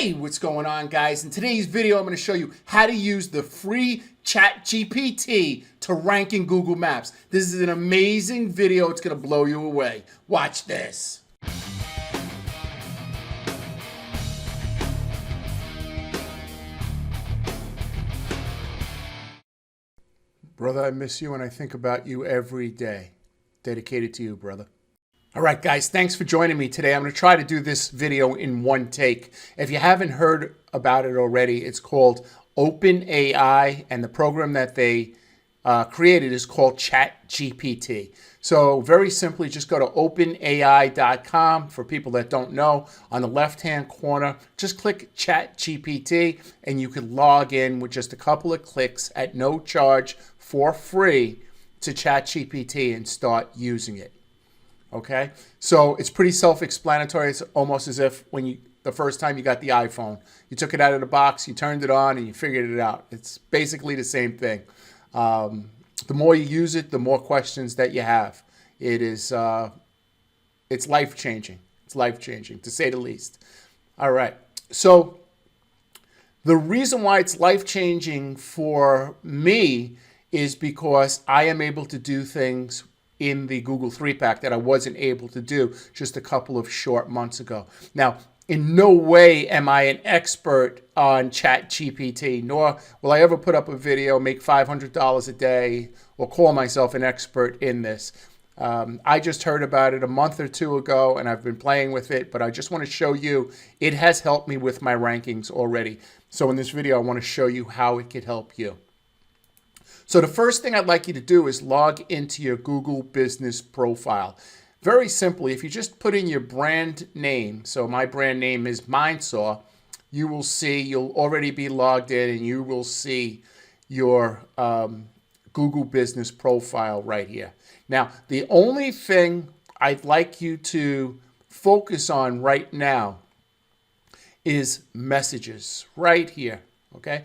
Hey, what's going on, guys? In today's video, I'm going to show you how to use the free GPT to rank in Google Maps. This is an amazing video. It's going to blow you away. Watch this. Brother, I miss you and I think about you every day. Dedicated to you, brother. All right, guys, thanks for joining me today. I'm going to try to do this video in one take. If you haven't heard about it already, it's called OpenAI, and the program that they created is called ChatGPT. So very simply, just go to openai.com. For people that don't know, on the left-hand corner, just click ChatGPT, and you can log in with just a couple of clicks at no charge for free to ChatGPT and start using it. Okay, so it's pretty self-explanatory. It's almost as if the first time you got the iPhone, you took it out of the box, you turned it on, and you figured it out. It's basically the same thing. The more you use it, the more questions that you have. It's life-changing. It's life-changing, to say the least. All right, so the reason why it's life-changing for me is because I am able to do things in the Google 3-pack that I wasn't able to do just a couple of short months ago. Now, in no way am I an expert on ChatGPT, nor will I ever put up a video, make $500 a day, or call myself an expert in this. I just heard about it a month or two ago, and I've been playing with it, but I just want to show you it has helped me with my rankings already. So in this video, I want to show you how it could help you. So the first thing I'd like you to do is log into your Google business profile. Very simply, if you just put in your brand name, so my brand name is Mindsaw, you'll already be logged in and you will see your Google business profile right here. Now, the only thing I'd like you to focus on right now is messages right here, okay?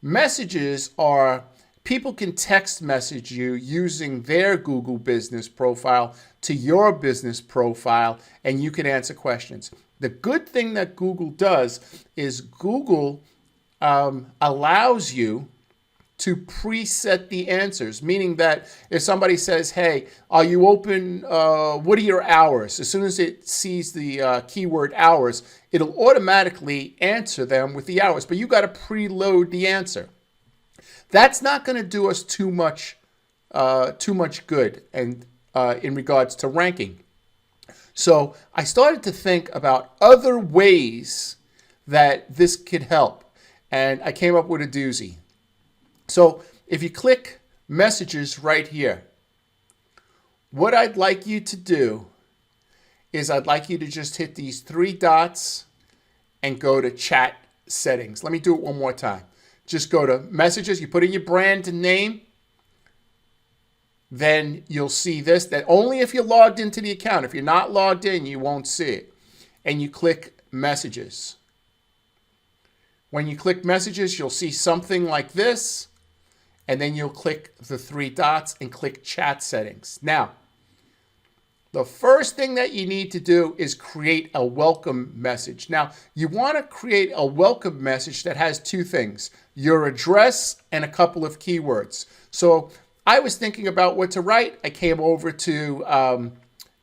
Messages are people can text message you using their Google business profile to your business profile, and you can answer questions. The good thing that Google does is Google allows you to preset the answers, meaning that if somebody says, hey, are you open, what are your hours? As soon as it sees the keyword hours, it'll automatically answer them with the hours, but you got to preload the answer. That's not going to do us too much good and in regards to ranking. So I started to think about other ways that this could help, and I came up with a doozy. So if you click messages right here, what I'd like you to do is I'd like you to just hit these three dots and go to chat settings. Let me do it one more time. Just go to messages, you put in your brand name, then you'll see this, that only if you're logged into the account. If you're not logged in, you won't see it. And you click messages. When you click messages, you'll see something like this, and then you'll click the three dots and click chat settings. Now, the first thing that you need to do is create a welcome message. Now, you want to create a welcome message that has two things, your address and a couple of keywords. So I was thinking about what to write. I came over to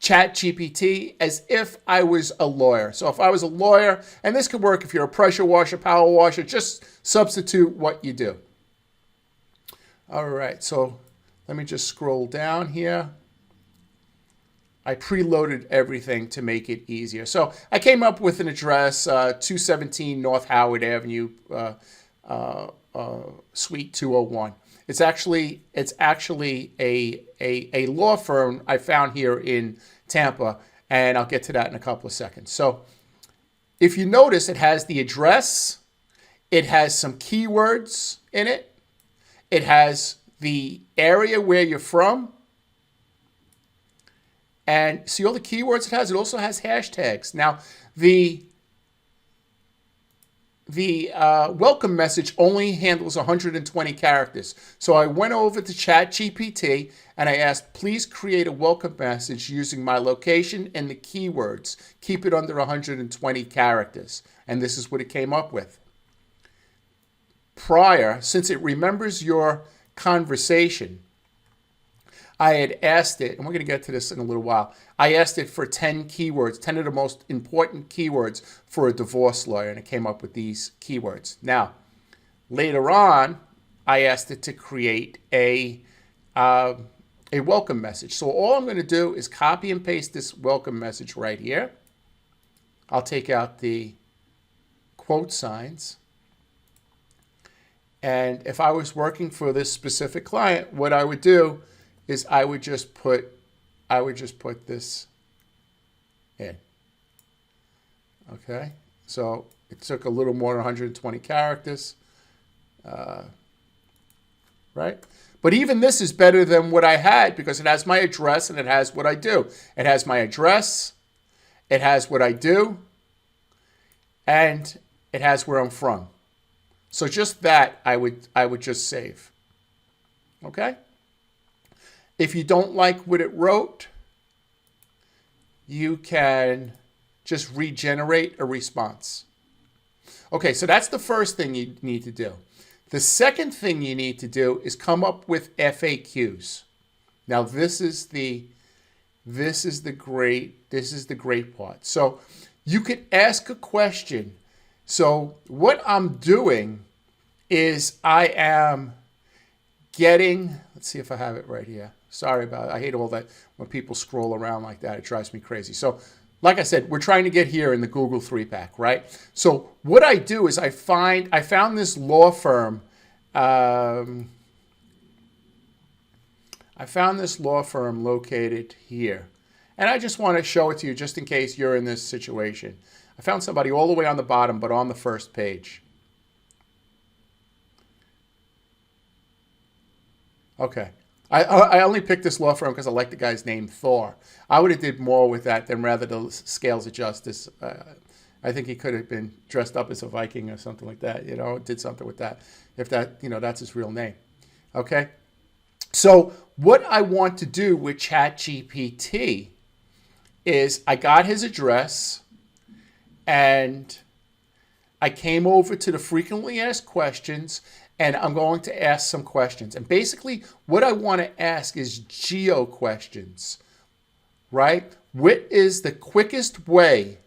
ChatGPT as if I was a lawyer. So if I was a lawyer, and this could work if you're a pressure washer, power washer, just substitute what you do. All right, so let me just scroll down here. I preloaded everything to make it easier. So I came up with an address, 217 North Howard Avenue, Suite 201. It's actually a law firm I found here in Tampa, and I'll get to that in a couple of seconds. So if you notice, it has the address, it has some keywords in it, it has the area where you're from, and see all the keywords it has? It also has hashtags. Now, the welcome message only handles 120 characters. So I went over to ChatGPT and I asked, please create a welcome message using my location and the keywords. Keep it under 120 characters. And this is what it came up with. Prior, since it remembers your conversation, I had asked it, and we're going to get to this in a little while, I asked it for 10 keywords, 10 of the most important keywords for a divorce lawyer, and it came up with these keywords. Now, later on, I asked it to create a welcome message. So all I'm going to do is copy and paste this welcome message right here. I'll take out the quote signs. And if I was working for this specific client, what I would do is I would just put this in. Okay, so it took a little more than 120 characters, right? But even this is better than what I had because it has my address and it has what I do. It has my address, it has what I do, and it has where I'm from. So just that I would just save. Okay? If you don't like what it wrote, you can just regenerate a response. Okay, so that's the first thing you need to do. The second thing you need to do is come up with FAQs. Now this is the great part. So you could ask a question. So what I'm doing is I am getting, let's see if I have it right here. Sorry about it. I hate all that when people scroll around like that. It drives me crazy. So like I said, we're trying to get here in the Google 3-pack, right? So what I do is I found this law firm. I found this law firm located here. And I just want to show it to you just in case you're in this situation. I found somebody all the way on the bottom, but on the first page. Okay. I only picked this law firm because I like the guy's name, Thor. I would have did more with that than rather the Scales of Justice. I think he could have been dressed up as a Viking or something like that, you know, did something with that. If that, you know, that's his real name. Okay. So what I want to do with ChatGPT is I got his address and I came over to the frequently asked questions and I'm going to ask some questions. And basically what I want to ask is geo questions, right? What is the quickest way?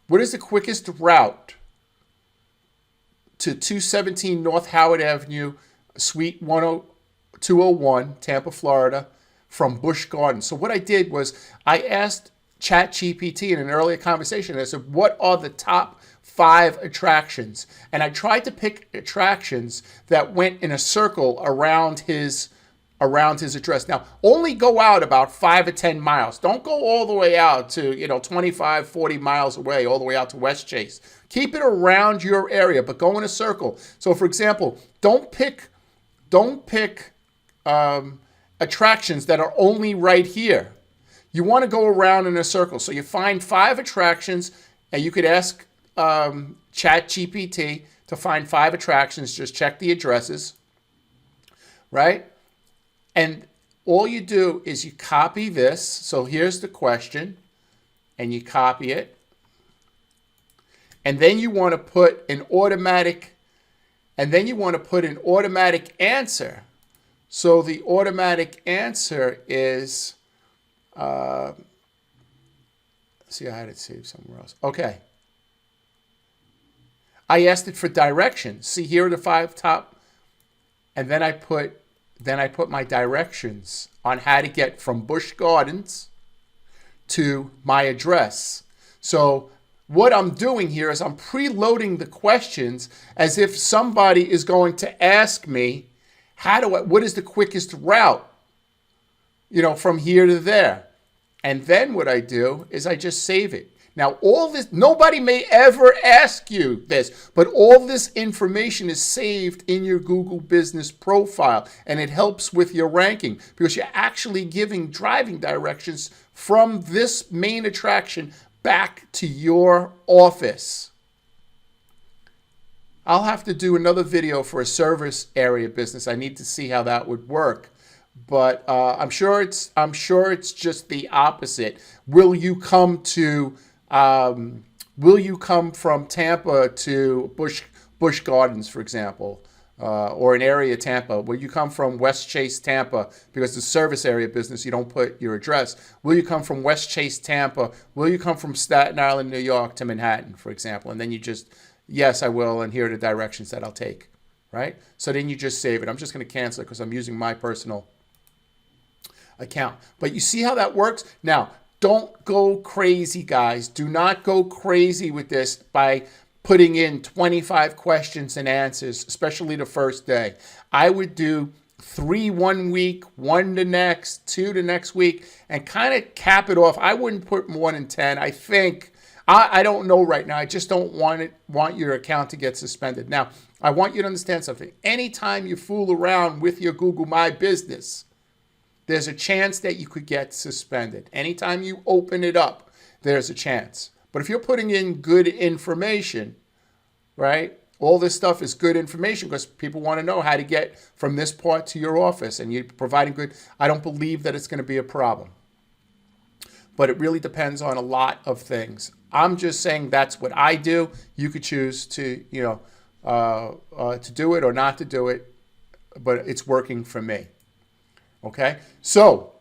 What is the quickest route to 217 North Howard Avenue, Suite 201, Tampa, Florida, from Busch Gardens? So what I did was I asked ChatGPT in an earlier conversation, I said, what are the top 5 attractions? And I tried to pick attractions that went in a circle around his address. Now, only go out about 5 or 10 miles. Don't go all the way out to, 25, 40 miles away, all the way out to West Chase. Keep it around your area, but go in a circle. So, for example, don't pick attractions that are only right here. You want to go around in a circle. So you find 5 attractions, and you could ask ChatGPT to find 5 attractions. Just check the addresses, right? And all you do is you copy this. So here's the question, and you copy it. And then you want to put an automatic, answer. So the automatic answer is, see, I had it saved somewhere else. Okay. I asked it for directions. See, here are the 5 top, and then I put my directions on how to get from Busch Gardens to my address. So what I'm doing here is I'm preloading the questions as if somebody is going to ask me, what is the quickest route, from here to there? And then what I do is I just save it. Now, all this, nobody may ever ask you this, but all this information is saved in your Google business profile, and it helps with your ranking because you're actually giving driving directions from this main attraction back to your office. I'll have to do another video for a service area business. I need to see how that would work. But I'm sure it's just the opposite. Will you come from Tampa to Busch Gardens, for example, or an area of Tampa? Will you come from West Chase, Tampa, because the service area business, you don't put your address? Will you come from West Chase, Tampa? Will you come from Staten Island, New York to Manhattan, for example? And then you just, yes, I will, and here are the directions that I'll take, right? So then you just save it. I'm just going to cancel it because I'm using my personal account. But you see how that works? Now, don't go crazy, guys. Do not go crazy with this by putting in 25 questions and answers, especially the first day. I would do 3 1 week, 1 the next, 2 the next week, and kind of cap it off. I wouldn't put more than 10. I think, I don't know right now. I just don't want your account to get suspended. Now, I want you to understand something. Anytime you fool around with your Google My Business, there's a chance that you could get suspended. Anytime you open it up, there's a chance. But if you're putting in good information, right? All this stuff is good information because people want to know how to get from this part to your office, and you're providing good. I don't believe that it's going to be a problem. But it really depends on a lot of things. I'm just saying that's what I do. You could choose to, to do it or not to do it, but it's working for me. Okay, so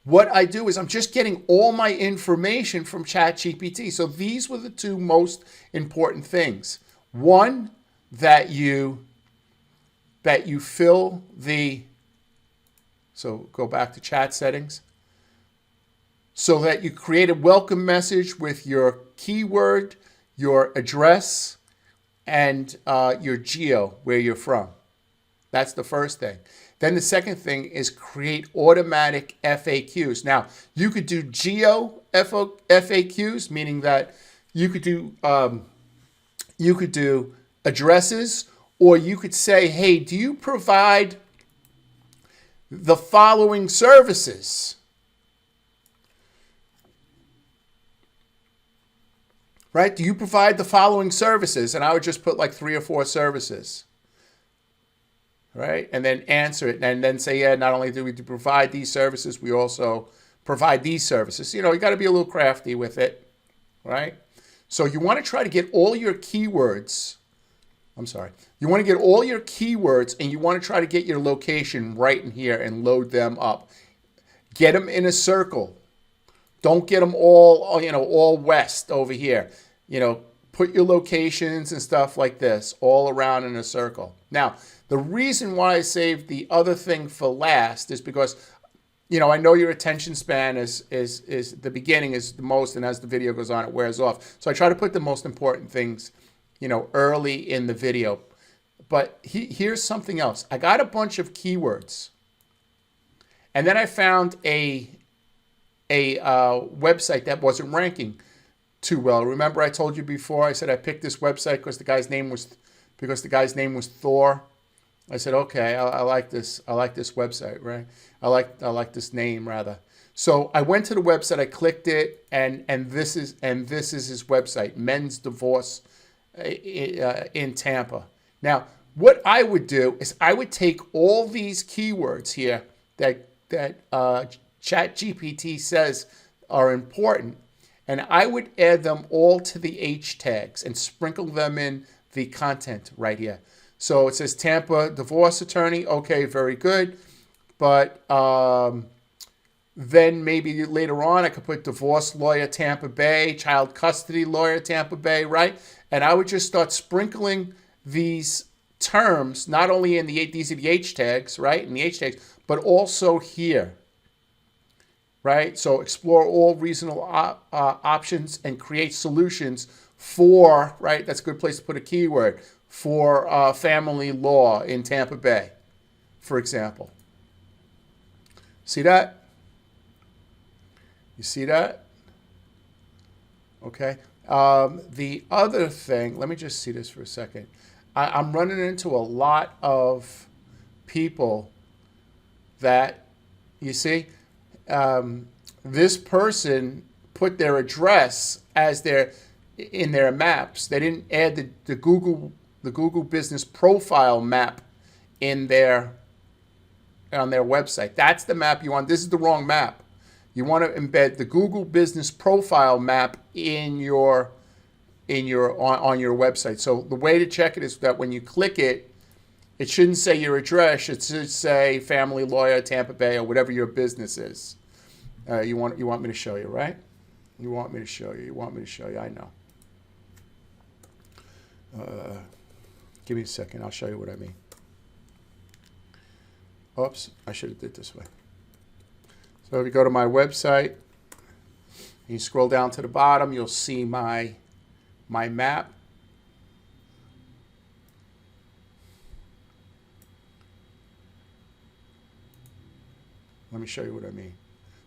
what I do is I'm just getting all my information from ChatGPT. So these were the 2 most important things. One, that you fill the, so go back to chat settings, so that you create a welcome message with your keyword, your address, and your geo, where you're from. That's the first thing. Then the second thing is create automatic FAQs. Now, you could do geo FAQs, meaning that you could do addresses, or you could say, hey, do you provide the following services? Right? Do you provide the following services? And I would just put like 3 or 4 services. Right? And then answer it and then say, yeah, not only do we provide these services, we also provide these services. You got to be a little crafty with it, right? So you want to try to get all your keywords. You want to get all your keywords, and you want to try to get your location right in here and load them up. Get them in a circle. Don't get them all west over here. Put your locations and stuff like this all around in a circle. Now, the reason why I saved the other thing for last is because, I know your attention span is the beginning is the most, and as the video goes on, it wears off. So I try to put the most important things, early in the video. But here's something else. I got a bunch of keywords, and then I found a website that wasn't ranking too well. Remember I told you before, I said I picked this website because the guy's name was Thor. I said, okay, I like this. I like this website, right? I like this name rather. So I went to the website, I clicked it, and this is his website, Men's Divorce in Tampa. Now, what I would do is I would take all these keywords here that ChatGPT says are important, and I would add them all to the H tags and sprinkle them in the content right here. So it says Tampa divorce attorney. Okay, very good. But then maybe later on I could put divorce lawyer Tampa Bay, child custody lawyer Tampa Bay, right? And I would just start sprinkling these terms, not only in these are the H tags, right? In the H tags, but also here, right? So explore all reasonable options and create solutions for, right? That's a good place to put a keyword, for family law in Tampa Bay, for example. See that? You see that? Okay. The other thing, let me just see this for a second. I'm running into a lot of people that, you see, this person put their address as in their maps. They didn't add the Google the Google Business Profile map in their on their website. That's the map you want. This is the wrong map. You want to embed the Google Business Profile map in your on your website. So the way to check it is that when you click it, it shouldn't say your address. It should say Family Lawyer, Tampa Bay, or whatever your business is. You want me to show you, right? You want me to show you. You want me to show you. I know. Give me a second. I'll show you what I mean. Oops, I should have did it this way. So if you go to my website, you scroll down to the bottom, you'll see my map. Let me show you what I mean.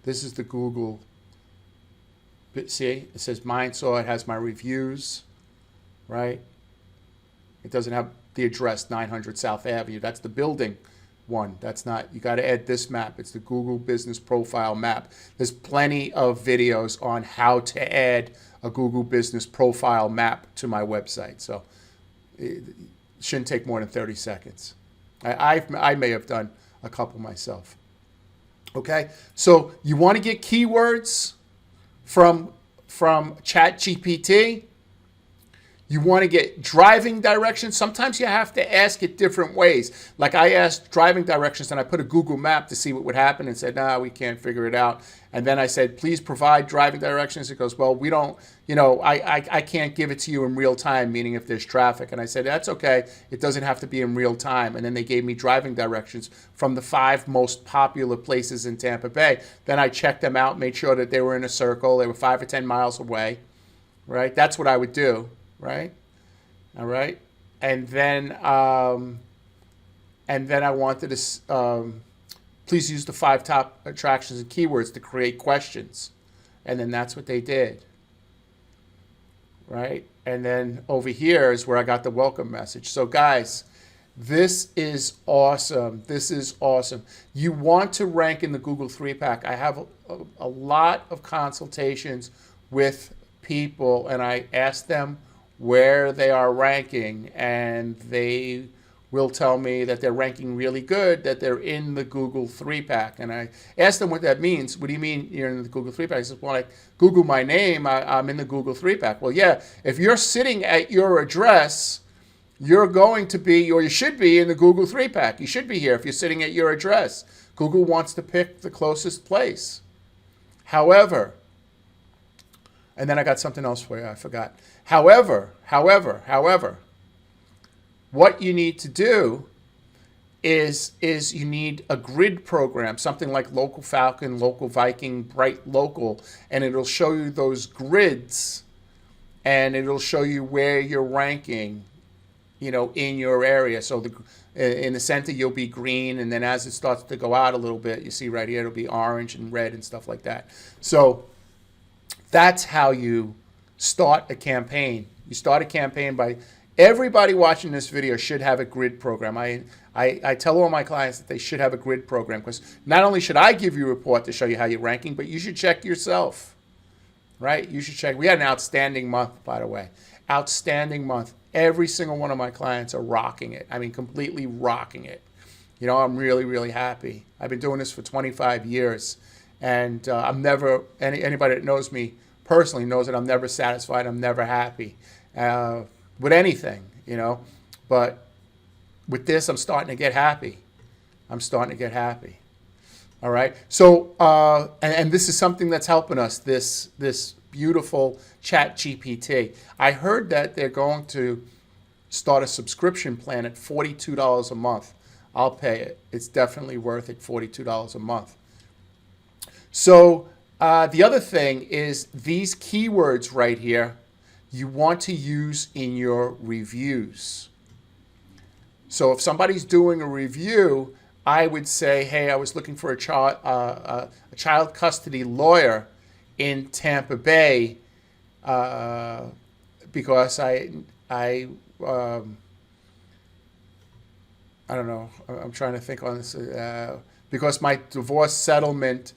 This is the Google. See, it says Mindsaw. It has my reviews, right? It doesn't have the address, 900 South Avenue. That's the building one. That's not, you got to add this map. It's the Google Business Profile map. There's plenty of videos on how to add a Google Business Profile map to my website. So it shouldn't take more than 30 seconds. I may have done a couple myself. Okay, so you want to get keywords from ChatGPT. You want to get driving directions. Sometimes you have to ask it different ways. Like I asked driving directions and I put a Google map to see what would happen and said, nah, we can't figure it out. And then I said, please provide driving directions. It goes, well, we don't, I can't give it to you in real time, meaning if there's traffic. And I said, that's okay. It doesn't have to be in real time. And then they gave me driving directions from the 5 most popular places in Tampa Bay. Then I checked them out, made sure that they were in a circle. They were 5 or 10 miles away, right? That's what I would do. Right, all right, and then I wanted to please use the 5 top attractions and keywords to create questions, and then that's what they did, right? And then over here is where I got the welcome message. So guys, this is awesome. This is awesome. You want to rank in the Google 3-pack. I have a lot of consultations with people, and I ask them where they are ranking, and they will tell me that they're ranking really good, that they're in the Google 3-pack. And I asked them what that means. What do you mean you're in the Google 3-pack? I said, well, I Google my name, I'm in the Google 3-pack. Well, yeah, if you're sitting at your address, you're going to be, or you should be, in the Google 3-pack. You should be here if you're sitting at your address. Google wants to pick the closest place. However, and then I got something else for you, I forgot. However, what you need to do is you need a grid program, something like Local Falcon, Local Viking, Bright Local, and it'll show you those grids, and it'll show you where you're ranking, in your area. So in the center, you'll be green, and then as it starts to go out a little bit, you see right here, it'll be orange and red and stuff like that. So that's how you start a campaign. You start a campaign by, everybody watching this video should have a grid program. I tell all my clients that they should have a grid program, because not only should I give you a report to show you how you're ranking, but you should check yourself, right? You should check. We had an outstanding month, by the way. Outstanding month. Every single one of my clients are rocking it. I mean, completely rocking it. I'm really, really happy. I've been doing this for 25 years, and I'm never, anybody that knows me personally knows that I'm never satisfied. I'm never happy with anything, but with this, I'm starting to get happy. All right. So, and this is something that's helping us, this beautiful ChatGPT. I heard that they're going to start a subscription plan at $42 a month. I'll pay it. It's definitely worth it, $42 a month. So the other thing is these keywords right here, you want to use in your reviews. So if somebody's doing a review, I would say, hey, I was looking for a child custody lawyer in Tampa Bay because I don't know. I'm trying to think on this. Because my divorce settlement,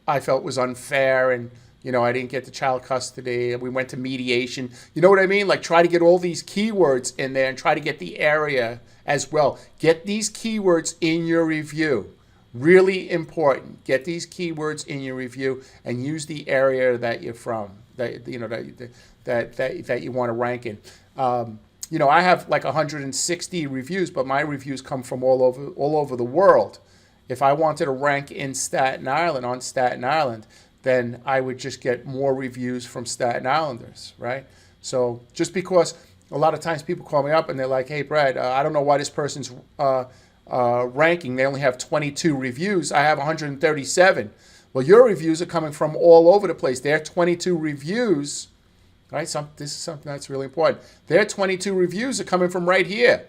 I felt was unfair, and You know, I didn't get the child custody. We went to mediation. You know what I mean? Like, try to get all these keywords in there and try to get the area as well. Get these keywords in your review. Really important. Get these keywords in your review and use the area that you're from, that you know that you want to rank in. You know, I have like 160 reviews, but my reviews come from all over the world. If I wanted to rank in Staten Island, on Staten Island, then I would just get more reviews from Staten Islanders, right? So just because a lot of times people call me up and they're like, hey, Brad, I don't know why this person's ranking. They only have 22 reviews. I have 137. Well, your reviews are coming from all over the place. Their 22 reviews, right? This is something that's really important. Their 22 reviews are coming from right here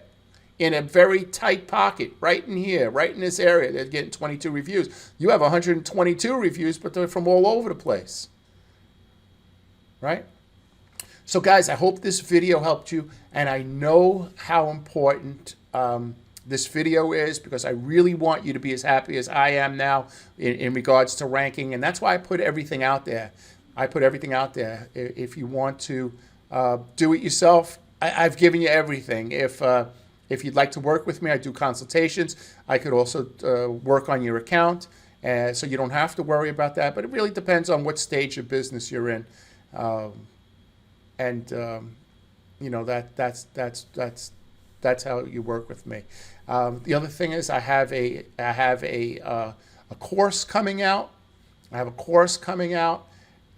in a very tight pocket, right in here, right in this area. They're getting 22 reviews. You have 122 reviews, but they're from all over the place, right? So guys, I hope this video helped you, and I know how important this video is, because I really want you to be as happy as I am now in regards to ranking, and that's why I put everything out there. I put everything out there. If you want to do it yourself, I've given you everything. If you'd like to work with me, I do consultations. I could also work on your account, so you don't have to worry about that. But it really depends on what stage of business you're in, you know, that's how you work with me. The other thing is I have a course coming out. I have a course coming out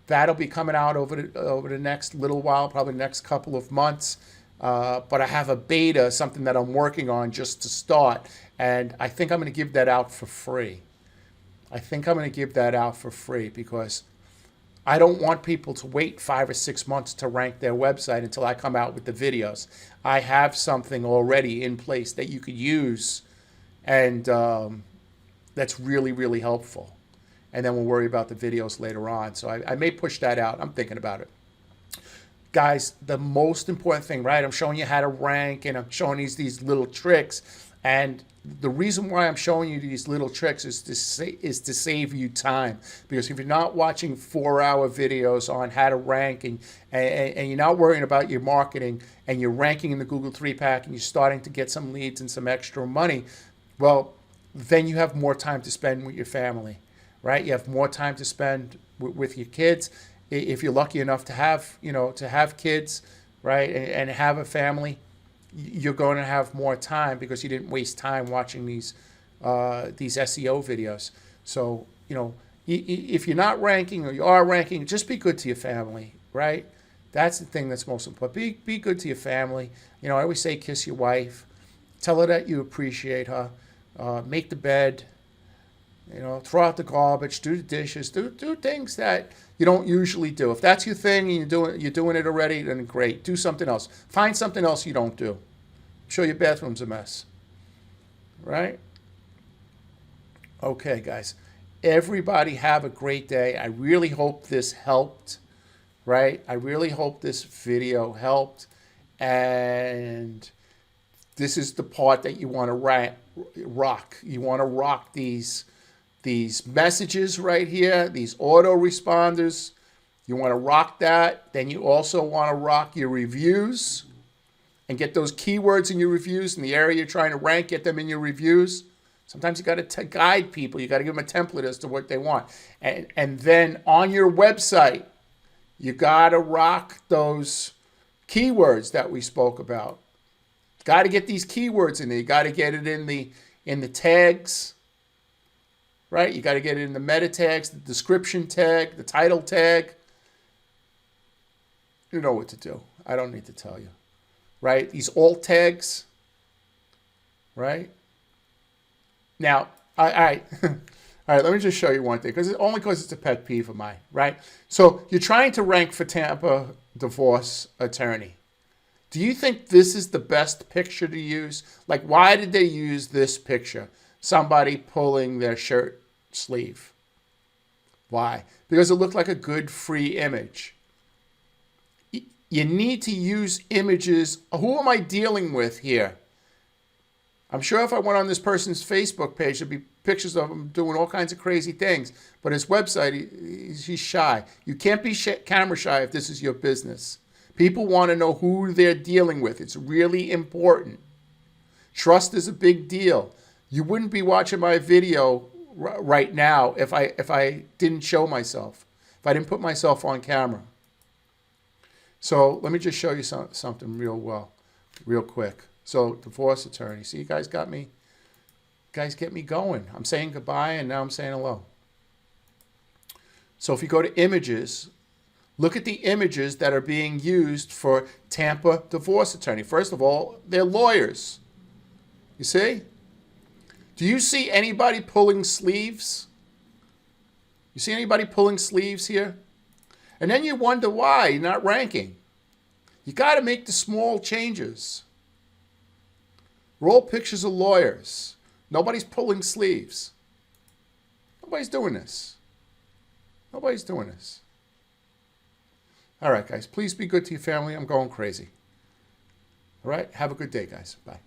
that'll be coming out over the next little while, probably the next couple of months. But I have a beta, something that I'm working on just to start, and I think I'm going to give that out for free. I think I'm going to give that out for free because I don't want people to wait 5 or 6 months to rank their website until I come out with the videos. I have something already in place that you could use, and that's really, really helpful. And then we'll worry about the videos later on. So I may push that out. I'm thinking about it. Guys, the most important thing, right? I'm showing you how to rank, and I'm showing these little tricks. And the reason why I'm showing you these little tricks is to save you time. Because if you're not watching 4-hour videos on how to rank, and you're not worrying about your marketing, and you're ranking in the Google 3-pack, and you're starting to get some leads and some extra money, well, then you have more time to spend with your family, right? You have more time to spend with your kids. If you're lucky enough to have, to have kids, right, and have a family, you're going to have more time because you didn't waste time watching these SEO videos. So, if you're not ranking or you are ranking, just be good to your family, right? That's the thing that's most important. Be good to your family. I always say kiss your wife. Tell her that you appreciate her. Make the bed. Throw out the garbage, do the dishes, do things that you don't usually do. If that's your thing and you're doing it already, then great. Do something else. Find something else you don't do. I'm sure your bathroom's a mess, right? Okay, guys. Everybody have a great day. I really hope this helped, right? I really hope this video helped. And this is the part that you want to rock. You want to rock these messages right here, these autoresponders. You want to rock that. Then you also want to rock your reviews and get those keywords in your reviews in the area you're trying to rank, get them in your reviews. Sometimes you got to guide people. You got to give them a template as to what they want. And then on your website, you got to rock those keywords that we spoke about. Got to get these keywords in there. You got to get it in the tags. Right? You got to get it in the meta tags, the description tag, the title tag. You know what to do. I don't need to tell you. Right? These alt tags. Right? Now, all right. All right, let me just show you one thing, because it's a pet peeve of mine, right? So you're trying to rank for Tampa divorce attorney. Do you think this is the best picture to use? Like, why did they use this picture? Somebody pulling their shirt sleeve. Why? Because it looked like a good free image. You need to use images. Who am I dealing with here? I'm sure if I went on this person's Facebook page, there'd be pictures of him doing all kinds of crazy things. But his website, he's shy. You can't be camera shy if this is your business. People want to know who they're dealing with. It's really important. Trust is a big deal. You wouldn't be watching my video right now if I didn't show myself, if I didn't put myself on camera. So let me just show you something real quick. So divorce attorney. See, you guys got me. Guys get me going. I'm saying goodbye and now I'm saying hello. So if you go to images, look at the images that are being used for Tampa divorce attorney. First of all, they're lawyers. You see? Do you see anybody pulling sleeves? You see anybody pulling sleeves here? And then you wonder why you're not ranking. You got to make the small changes. Roll pictures of lawyers. Nobody's pulling sleeves. Nobody's doing this. Nobody's doing this. All right, guys. Please be good to your family. I'm going crazy. All right? Have a good day, guys. Bye.